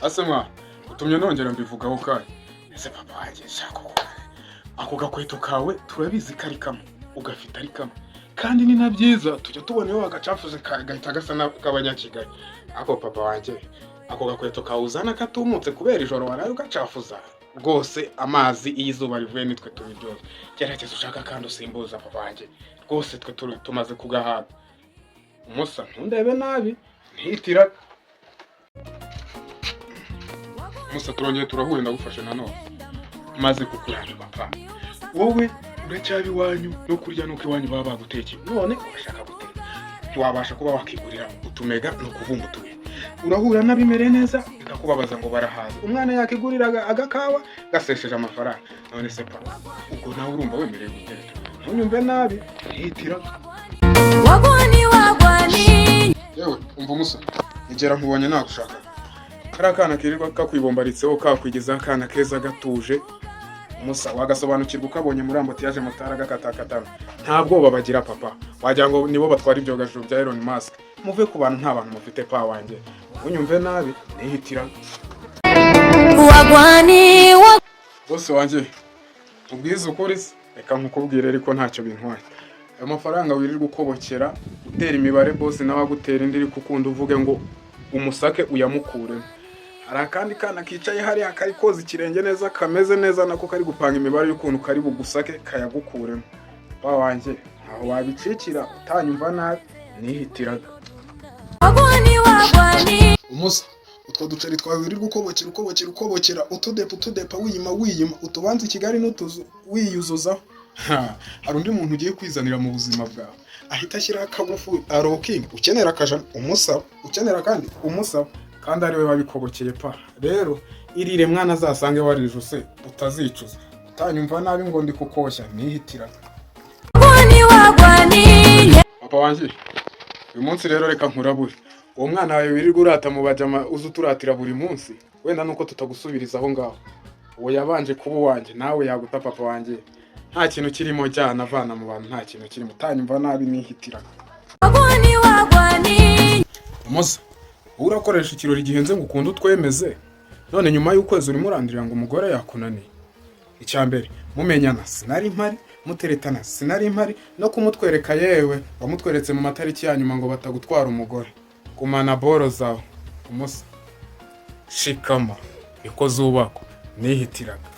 Asemwa utumye nongera mbivugaho kandi ese papa wanjye shaka ko ako gakweto kawe turabizi kari kamwe ugafita ari kamwe kandi ni na byiza tujya tuboneho agacafuze gahita gasa n'abanyakigali. Ako papa wanjye ako gakweto kawe uzana katumutse kubera ijoro waraye ugacafuza rwose amazi iyo izuba rivuye nitwe tubiryoza. Gerageza ushaka kandi usimbuza papa wanjye rwose twe tumaze kugahana. Umusa ntundebe nabi ntihitira. Musa turongeye turahuye ndagufashe nanone maze kukuranga papa. Wowe uracyabi wanyu no kurya nuko iwanyu baba bagutekeye none urashaka guteka ntiwabasha kuba wakigurira utumega no kuvumba utuye urahura n'abimere neza bikakubabaza ngo barahaza umwana yakigurira agakawa gasesheje amafaranga none se papa ubwo nawe urumva wemereye guteka ntunyumve nabi ntihitira. Yewe umva Musa igera nkubonye nagushaka kari akana kirirwa kakwibombaritseho kakwigiza akana keza gatuje. Musa wagasobanukirwa ukabonye muri ambotiyaje mutara gakatakatana nta bwoba bagira papa wagira ngo nibo batwara ibyo gajuru bya Elon Musk. Muve ku bantu nta bantu mufite pa wanjye unyumve nabi nihitira. Bose wanjye ubwiza ukuri reka nkukubwire ariko ntacyo bintwaye. Ayo mafaranga wirirwa ukobokera utera imibare bose nawe agutera indiri kukunda uvuge ngo umusake uyamukuremo. Hari akandi kana kicaye hariya kari koza ikirenge neza kameze neza nako kari gupanga imibare y'ukuntu kari bugusake kayagukuremo. Pa wanjye aho wabicikira utanyumva nabi nihitiraga. Umusa utwo duceri twawe wirirwa ukobokera utudepa wiyima utubanza Kigali n'utuzu wiyuzuzaho. Hari undi muntu ugiye kwizanira mu buzima bwawe ahita ashyiraho akagufu arokinga ukenera akajana umusaba ukenera kandi umusaba kandi ariwe wabikobokeye pa. Rero irire mwana azasange warijuse utazicuza utanyumva nabi ngo ndi kukoshya nihitira. Papa wanjye uyu munsi rero reka nkurabure uwo mwana wawe wirirwa urata mu bajama uzuturatira buri munsi wenda nuko tutagusubiriza aho ngaho. Uwo yabanje kuba wanjye nawe yaguta papa wanjye nta kintu kirimo cyana avana mu bantu nta kintu kirimo utanyumva nabi nihitira. Musa urakoresha ikirori gihenze ngo ukunde utwemeze none nyuma y'ukwezi urimo urandurira ngo umugore yakunaniye. Icyambere mumenyana sinari mpari muteretana sinari mpari no kumutwereka yewe wamutweretse mu matariki ya nyuma ngo batagutwara umugore. Kumana boro zawe Musa shikama iko zubako nihitiraga.